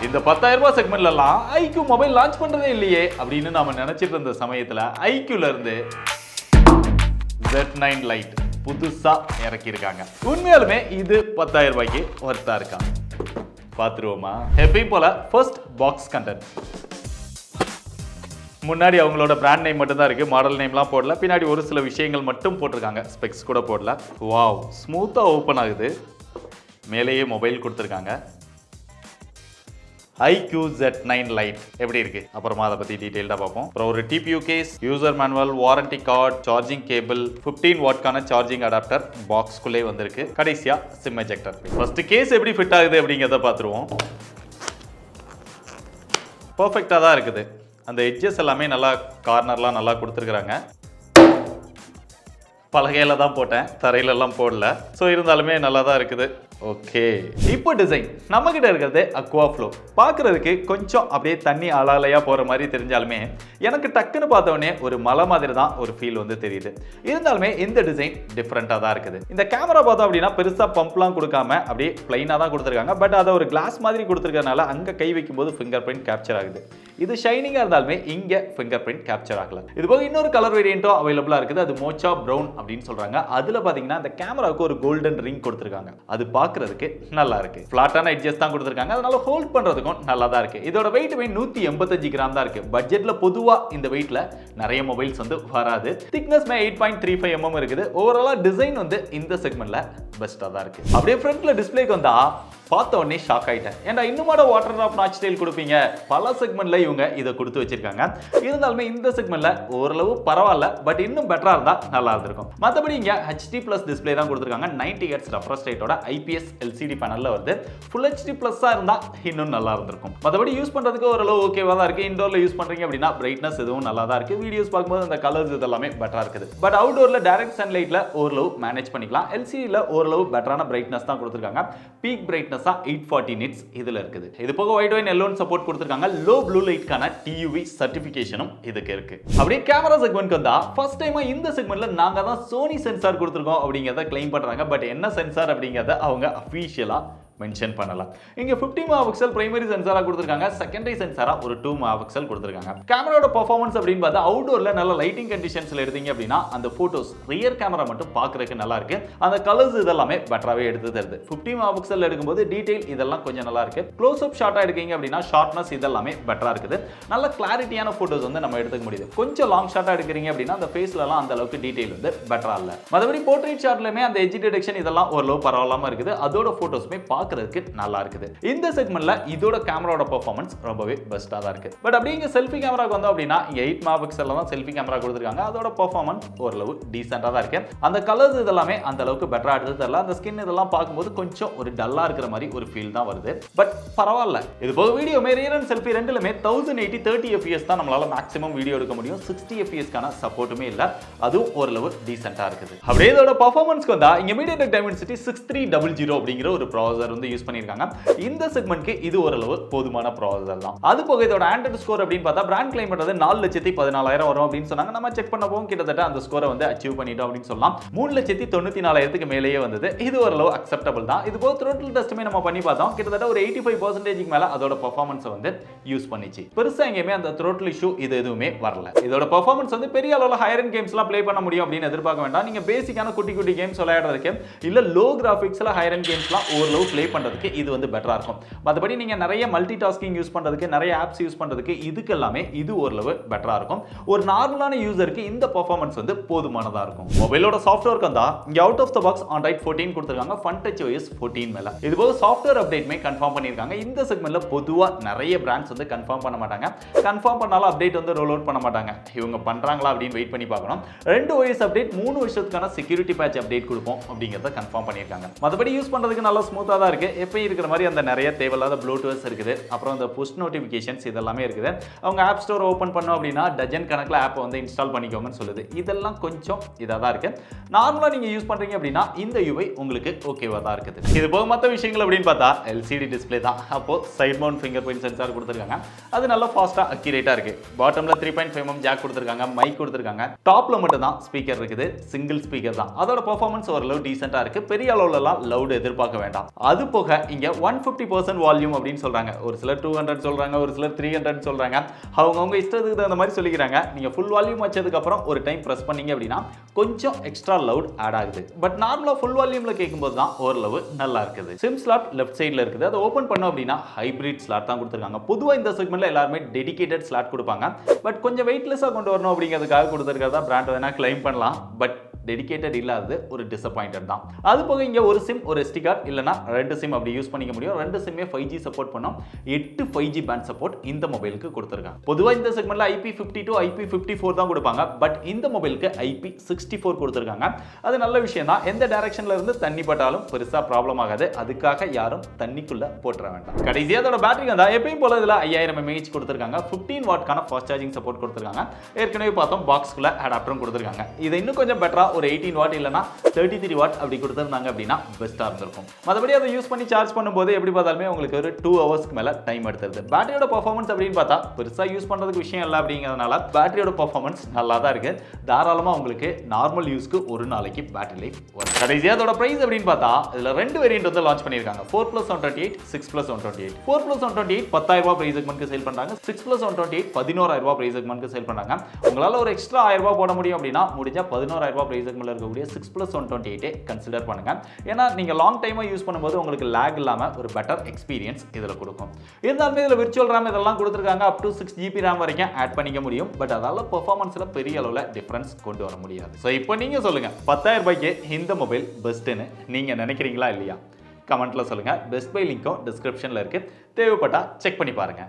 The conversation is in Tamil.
இந்த 10,000 ரூபாய் செக்மெண்ட்லலாம் iQOO மொபைல் லான்ச் பண்றதே இல்லையே அப்படின்னு நாம நினைச்சிட்டு இருந்த சமயத்துல iQOOல இருந்து Z9 Lite புதுசா இறக்கியிருக்காங்க. உண்மையாலுமே இது 10,000 ரூபாய்க்கு ஒர்த்தா இருக்கா பாத்துருவோமா? எப்பயும் போல ஃபர்ஸ்ட் பாக்ஸ் கண்டென்ட். முன்னாடி அவங்களோட பிராண்ட் நேம் மட்டும் தான் இருக்கு, மாடல் நேம்லாம் போடல. பின்னாடி ஒரு சில விஷயங்கள் மட்டும் போட்டிருக்காங்க, ஸ்பெக்ஸ் கூட போடல. வாவ், ஸ்மூத்தா ஓப்பன் ஆகுது. மேலேயே மொபைல் கொடுத்துருக்காங்க. iQOO Z9 Lite எப்படி இருக்கு அப்புறமா அதை பத்தி டீடைல்டா பார்ப்போம். அப்புறம் ஒரு TPU case, user manual, warranty card, charging cable, 15 வாட்கான சார்ஜிங் அடாப்டர் பாக்ஸ்குள்ளே வந்திருக்கு. கடைசியா சிம் எஜெக்டர். ஃபர்ஸ்ட் கேஸ் எப்படி ஃபிட் ஆகுது அப்படிங்கிறத பார்த்துருவோம். பர்ஃபெக்டா தான் இருக்குது. அந்த எட்ஜஸ் எல்லாமே நல்லா, கார்னர்லாம் நல்லா கொடுத்துருக்குறாங்க. பலகையில தான் போட்டேன், தரையிலெல்லாம் போடல. ஸோ இருந்தாலுமே நல்லா தான் இருக்குது. ஓகே, இப்போ டிசைன் நம்ம கிட்ட இருக்கிறது அக்வா ஃப்ளோ. பார்க்கறதுக்கு கொஞ்சம் அப்படியே தண்ணி அலாலையா போற மாதிரி தெரிஞ்சாலுமே எனக்கு டக்குன்னு பார்த்தோன்னே ஒரு மலை மாதிரி தான் ஒரு ஃபீல் வந்து தெரியுது. இருந்தாலுமே இந்த டிசைன் டிஃப்ரெண்ட்டாக தான் இருக்குது. இந்த கேமரா பார்த்தோம் அப்படின்னா பெருசாக பம்ப்லாம் கொடுக்காம அப்படியே பிளைனாக தான் கொடுத்துருக்காங்க. பட் அதை ஒரு கிளாஸ் மாதிரி கொடுத்துருக்கறனால அங்கே கை வைக்கும்போது ஃபிங்கர் பிரிண்ட் கேப்சர் ஆகுது. இது ஷைனிங்காக இருந்தாலுமே இங்கே ஃபிங்கர் பிரிண்ட் கேப்சர் ஆகல. இது போக இன்னொரு கலர் வேரியண்ட்டும் அவைலபிளாக இருக்குது. அது மோச்சா ப்ரௌன் அப்படின்னு சொல்றாங்க. அதில் பார்த்தீங்கன்னா அந்த கேமராவுக்கு ஒரு கோல்டன் ரிங் கொடுத்துருக்காங்க. அது பார்க்கறதுக்கு நல்லா இருக்கு. ஃபிளாட்டான எட்ஜஸ் தான் கொடுத்துருக்காங்க, அதனால ஹோல்ட் பண்றதுக்கும் நல்லா தான் இருக்கு. இதோட வெயிட் 185 கிராம் தான் இருக்கு. பட்ஜெட்ல பொதுவா இந்த வெயிட்ல நிறைய மொபைல்ஸ் வந்து வராது. திக்னஸ் 8.35 mm இருக்குது. ஓவராலா டிசைன் வந்து இந்த செக்மெண்ட்ல பெஸ்டா தான் இருக்கு. அப்படியே ஃப்ரண்ட்ல டிஸ்ப்ளேக்கு வந்தா பார்த்த உடனே ஷாக் ஆயிட்டேன். ஏன்டா இன்னுமாட வாட்டர் டிராப் நாச் ஸ்டைல் கொடுப்பீங்க? பல செக்மெண்ட்ல இவங்க இதை கொடுத்து வச்சிருக்காங்க. இருந்தாலுமே இந்த செக்மெண்ட்ல ஓரளவு பரவாயில்ல, பட் இன்னும் பெட்டரா இருந்தா நல்லா இருந்திருக்கும். மற்றபடி இங்க HD+ டிஸ்ப்ளே தான் கொடுத்துருக்காங்க. 90 Hz ரெஃப்ரெஷ் ரேட்டோட IPS LCD பேனல்ல வருது. Full HD+ இருந்தா இன்னும் நல்லா இருந்திருக்கும். மற்றபடி யூஸ் பண்றதுக்கு ஓரளவு ஓகேவா தான் இருக்கு. இன்டோர்ல யூஸ் பண்றீங்க அப்படின்னா பிரைட்னஸ் எதுவும் நல்லா தான் இருக்கு. வீடியோஸ் பார்க்கும்போது அந்த கலர்ஸ் இதெல்லாமே பெட்டரா இருக்குது. பட் அவுட்டோர்ல டைரக்ட் சன்லைட்ல ஓரளவு மேனேஜ் பண்ணிக்கலாம். LCDல ஓரளவு பெட்டரான பிரைட்னஸ் தான் கொடுத்துருக்காங்க. பீக் பிரைட்னஸ் 840 nits இதுல இருக்குது. இது போக வைட் வைன் எல்லோன் சப்போர்ட் கொடுத்திருக்காங்க. லோ ப்ளூ லைட்கான TUV சர்டிபிகேஷனும் இதுக்கு இருக்கு. அப்படியே கேமரா செக்மெண்ட்க்கு வந்தா ஃபர்ஸ்ட் டைமா இந்த செக்மெண்ட்ல நாங்க தான் சோனி சென்சார் கொடுத்திருக்கோம் அப்படிங்கறத கிளைம் பண்றாங்க. பட் என்ன சென்சார் அப்படிங்கறத அவங்க அபிஷியலா மென்ஷன் பண்ணலாம். இங்க 50 மெகாபிக்சல் பிரைமரி சென்சாரா கொடுத்திருக்காங்க. செகண்டரி சென்சாரா ஒரு 2 மெகாபிக்சல் கொடுத்திருக்காங்க. கேமராவோட பெர்ஃபார்மன்ஸ் அப்படின்னு பார்த்தா அவுட்டோர்ல நல்ல லைட்டிங் கண்டிஷன்ஸ்ல எடுத்தீங்க அப்படின்னா அந்த போட்டோஸ் ரியர் கேமரா மட்டும் பார்க்கறதுக்கு நல்லா இருக்கு. அந்த கலர்ஸ் இதெல்லாமே பெட்டராவே எடுத்து தருது. 50 மெகாபிக்சல் எடுக்கும்போது டீடைல் இதெல்லாம் கொஞ்சம் நல்லா இருக்கு. க்ளோஸ் அப் ஷாட்டா எடுக்கீங்க அப்படின்னா ஷார்ட்னஸ் இதெல்லாமே பெட்டரா இருக்குது. நல்ல கிளாரிட்டியான போட்டோஸ் வந்து நம்ம எடுத்துக்க முடியுது. கொஞ்சம் லாங் ஷாட்டா எடுக்கிறீங்க அப்படின்னா அந்த ஃபேஸ்ல எல்லாம் அந்த அளவுக்கு டீடைல் வந்து பெட்டரா இல்ல. மற்றபடி போர்ட்ரேட் ஷாட்லயுமே அந்த எட்ஜ் டிடெக்ஷன் இதெல்லாம் ஓரளவு பரவாயில்லாம இருக்குது. அதோட போட்டோஸ்மே பார்க்கறதுக்கு நல்லா இருக்குது. இந்த செக்மெண்ட்ல இதோட கேமராவோட பெர்ஃபார்மன்ஸ் ரொம்பவே பெஸ்டா தான் இருக்கு. பட் அப்படியே இங்க செல்ஃபி கேமராக்கு வந்தோம் அப்படின்னா 8 மெகாபிக்சல்ல தான் செல்ஃபி கேமரா கொடுத்திருக்காங்க. அதோட பெர்ஃபார்மன்ஸ் ஓரளவு டீசென்ட்டா தான் இருக்கு. அந்த கலர்ஸ் இதெல்லாமே அந்த அளவுக்கு பெட்டரா எடுத்து தரல. அந்த ஸ்கின் இதெல்லாம் பார்க்கும்போது கொஞ்சம் ஒரு டல்லா இருக்கிற மாதிரி ஒரு ஃபீல் தான் வருது. பட் பரவாயில்ல. இது போக வீடியோ ரியர் அண்ட் செல்ஃபி ரெண்டுலமே 1080 30 fps தான் நம்மளால மேக்ஸிமம் வீடியோ எடுக்க முடியும். 60 fps கான சப்போர்ட்டுமே இல்ல. அதுவும் ஓரளவு டீசென்ட்டா இருக்குது. அப்படியே இதோட பெர்ஃபார்மன்ஸ்க்கு வந்தா இங்க MediaTek Dimensity 6300 அப்படிங்கிற ஒரு ப்ராசஸர் வந்து யூஸ் பண்ணிருக்காங்க. இந்த செக்மெண்ட்க்கு இது ஓரளவு போதுமான ப்ராசஸர் தான். அது போக இதோட ஆண்ட்ராய்டு ஸ்கோர் அப்படின்னு பார்த்தா பிராண்ட் கிளைம் பண்றது 4,14,000 வரும் அப்படின்னு சொன்னாங்க. நம்ம செக் பண்ணப்போ கிட்டத்தட்ட அந்த ஸ்கோரை வந்து அச்சீவ் பண்ணிட்டோம் அப்படின்னு சொல்லலாம். 3,94,000க்கு மேலேயே வந்தது. இது ஓரளவு அக்செப்டபிள் தான். இது போக த்ரோட்டில் டெஸ்ட்டுமே நம்ம பண்ணி பார்த்தோம். கிட்டத்தட்ட ஒரு 85% மேல அதோட பெர்ஃபார்மன்ஸை வந்து யூஸ் பண்ணிச்சு. பெருசா எங்கேயுமே அந்த த்ரோட்டில் இஷ்யூ இது எதுவுமே வரல. இதோட பெர்ஃபார்மன்ஸ் வந்து பெரிய அளவுல ஹையர் எண்ட் கேம்ஸ்லாம் ப்ளே பண்ண முடியும் அப்படின்னு எதிர்பார்க்க வேண்டாம். நீங்க பேசிக்கான குட்டி குட்டி கேம்ஸ் விளையாடுறதுக்கு இல்ல லோ கிராபிக்ஸ்ல ஹையர் எண்ட் கேம்ஸ்லாம் ஓரளவு ப்ளே பண்றதுக்கு இது வந்து பெட்டரா இருக்கும். மற்றபடி நீங்க நிறைய மல்டி டாஸ்கிங் யூஸ் பண்றதுக்கு, நிறைய ஆப்ஸ் யூஸ் பண்றதுக்கு இதுக்கு எல்லாமே இது ஓரளவு பெட்டரா இருக்கும். ஒரு நார்மலான யூசருக்கு இந்த பெர்ஃபார்மன்ஸ் வந்து போதுமானதா இருக்கும். மொபைலோட சாஃப்ட்வேர் வந்தா இங்க out of the box Android 14 கொடுத்திருக்காங்க. Fun Touch OS 14 மேல. இதுபோக சாஃப்ட்வேர் அப்டேட்மே கன்ஃபார்ம் பண்ணிருக்காங்க. இந்த செக்மெண்ட்ல பொதுவா நிறைய பிராண்ட்ஸ் வந்து கன்ஃபார்ம் பண்ண மாட்டாங்க. கன்ஃபார்ம் பண்ணாலும் அப்டேட் வந்து ரோல் அவுட் பண்ண மாட்டாங்க. இவங்க பண்றாங்களா அப்படின்னு வெயிட் பண்ணி பார்க்கணும். 2 OS அப்டேட் 3 வருஷத்துக்கான செக்யூரிட்டி பேட்ச் அப்டேட் கொடுப்போம் அப்படிங்கறத கன்ஃபார்ம் பண்ணிருக்காங்க. மற்றபடி யூஸ் பண்றதுக்கு நல்லா ஸ்மூத்தா தான் இருக்கு. எப்பயும் இருக்கிற மாதிரி அந்த நிறைய தேவையில்லாத ப்ளூடூத்ஸ் இருக்குது. அப்புறம் அந்த புஷ் நோட்டிஃபிகேஷன்ஸ் இதெல்லாமே இருக்குது. அவங்க ஆப் ஸ்டோர் ஓப்பன் பண்ணோம் அப்படின்னா டஜன் கணக்கில் ஆப்பை வந்து இன்ஸ்டால் பண்ணிக்கோங்கன்னு சொல்லுது. இதெல்லாம் கொஞ்சம் இதாக தான் இருக்கு. நார்மலாக நீங்கள் யூஸ் பண்ணுறீங்க அப்படின்னா இந்த UI உங்களுக்கு ஓகேவா தான் இருக்குது. இது போக மற்ற விஷயங்கள் அப்படின்னு பார்த்தா LCD டிஸ்பிளே தான். அப்போ side mount fingerprint sensor கொடுத்துருக்காங்க. அது நல்லா ஃபாஸ்ட்டாக அக்யூரேட்டாக இருக்கு. பாட்டம்ல 3.5 mm ஜாக் கொடுத்துருக்காங்க. மைக் கொடுத்துருக்காங்க. டாப்ல மட்டும் தான் ஸ்பீக்கர் இருக்குது. சிங்கிள் ஸ்பீக்கர் தான். அதோட பெர்ஃபார்மன்ஸ் ஓரளவு டீசென்ட்டாக இருக்கு. பெரிய அளவுலலாம் லவுட் எதிர்பார்க்க வேண்டாம். அது அது போக இங்க 150% வால்யூம் அப்படின்னு சொல்றாங்க. ஒரு சிலர் 200 சொல்றாங்க, ஒரு சிலர் 300 சொல்றாங்க. அவங்க இஷ்டத்துக்கு தகுந்த மாதிரி சொல்லிக்கிறாங்க. நீங்க ஃபுல் வால்யூம் வச்சதுக்கு அப்புறம் ஒரு டைம் பிரஸ் பண்ணீங்க அப்படின்னா கொஞ்சம் எக்ஸ்ட்ரா லவுட் ஆட் ஆகுது. பட் நார்மலா ஃபுல் வால்யூம்ல கேட்கும்போது தான் ஓரளவு நல்லா இருக்குது. சிம் ஸ்லாட் லெஃப்ட் சைடுல இருக்குது. அதை ஓபன் பண்ணோம் அப்படின்னா ஹைபிரிட் ஸ்லாட் தான் கொடுத்துருக்காங்க. பொதுவா இந்த செக்மெண்ட்ல எல்லாருமே டெடிகேட்டட் ஸ்லாட் கொடுப்பாங்க. பட் கொஞ்சம் வெயிட்லெஸ்ஸா கொண்டு வரணும் அப்படிங்கிறதுக்காக கொடுத்துருக்கிறதா பிராண்ட் வேணா கிளைம் பண்ணலாம். பட் டெடிகேட்டட் இல்லாதது ஒரு டிசப்பாயிண்டட் தான். அது போக இங்க ஒரு சிம் ஒரு SD கார்டு இல்லனா 2 சிம் அப்படி யூஸ் பண்ணிக்க முடியும். 2 சிம்மே 5G சப்போர்ட் பண்ணோம். 8 5G பேண்ட் சப்போர்ட் இந்த மொபைலுக்கு கொடுத்திருக்காங்க. பொதுவா இந்த செக்மெண்ட்ல IP52 IP54 தான் கொடுப்பாங்க. பட் இந்த மொபைலுக்கு IP64 கொடுத்திருக்காங்க. அது நல்ல விஷயம் தான். எந்த டைரக்ஷன்ல இருந்து தண்ணி பட்டாலும் பெருசா ப்ராப்ளம் ஆகாது. அதுக்காக யாரும் தண்ணிக்குள்ள போட்ற வேண்டாம். கடைசியா அதோட பேட்டரி வந்தா எப்பவும் போல இதுல 5000 mAh கொடுத்திருக்காங்க. 15 வாட்கான ஃபாஸ்ட் சார்ஜிங் சப்போர்ட் கொடுத்திருக்காங்க. ஏற்கனவே பார்த்தோம் பாக்ஸ்க்குள்ள அடாப்டரும் கொடுத்திருக்காங்க. இதை இன்னும் கொஞ்சம் பெட்டரா ஒரு 18 வாட் இல்லனா 33 வாட் அப்படி கொடுத்திருந்தாங்க அப்படினா பெஸ்டா இருந்திருக்கும். மத்தபடி அதை யூஸ் பண்ணி சார்ஜ் பண்ணும்போது எப்படி பார்த்தாலுமே உங்களுக்கு ஒரு 2 ஹவர்ஸ்க்கு மேல டைம் எடுத்துருது. பேட்டரியோட பெர்ஃபார்மன்ஸ் அப்படின்னு பார்த்தா பெருசா யூஸ் பண்றதுக்கு விஷயம் இல்ல அப்படிங்கிறதுனால பேட்டரியோட பெர்ஃபார்மன்ஸ் நல்லா தான் இருக்கு. தாராளமா உங்களுக்கு நார்மல் யூஸ்க்கு ஒரு நாளைக்கு பேட்டரி லைஃப் வரும். கடைசியா அதோட பிரைஸ் அப்படின்னு பார்த்தா இதுல ரெண்டு வேரியன்ட் வந்து லான்ச் பண்ணிருக்காங்க. 4+128 6+128. 4+128 10000 ரூபாய் பிரைஸ் செக்மென்ட்க்கு சேல் பண்றாங்க. 6+128 11000 ரூபாய் பிரைஸ் செக்மென்ட்க்கு சேல் பண்றாங்க. உங்களால ஒரு எக்ஸ்ட்ரா 1000 ரூபாய் போட முடியும் அப்படினா முடிஞ்சா 11000 ரூபாய் பிரைஸ் செக்மென்ட்ல இருக்கக்கூடிய 6+128 கன்சிடர் பண்ணுங்க. ஏன்னா நீங்க லாங் டைமா யூஸ் பண்ணும்போது உங்களுக்கு லாக் இல்லாம ஒரு பெட்டர் எக்ஸ்பீரியன்ஸ் இதுல கொடுக்கும். இருந்தாலுமே இதுல விர்ச்சுவல் RAM இதெல்லாம் கொடுத்திருக்காங்க. அப் டு 6GB RAM வரைக்கும் ஆட் பண்ணிக்க முடியும். பட் அதால பெர்ஃபார்மன்ஸ்ல பெரிய அளவுல டிஃபரன்ஸ் கொண்டு வர முடியாது. சோ இப்போ நீங்க சொல்லுங்க 10000 ரூபாய்க்கு இந்த மொபைல் பெஸ்ட்னு நீங்க நினைக்கிறீங்களா இல்லையா? கமெண்ட்ல சொல்லுங்க. பெஸ்ட் பை லிங்க்கும் டிஸ்கிரிப்ஷன்ல இருக்கு. தேவைப்பட்டா செக் பண்ணி பாருங்க.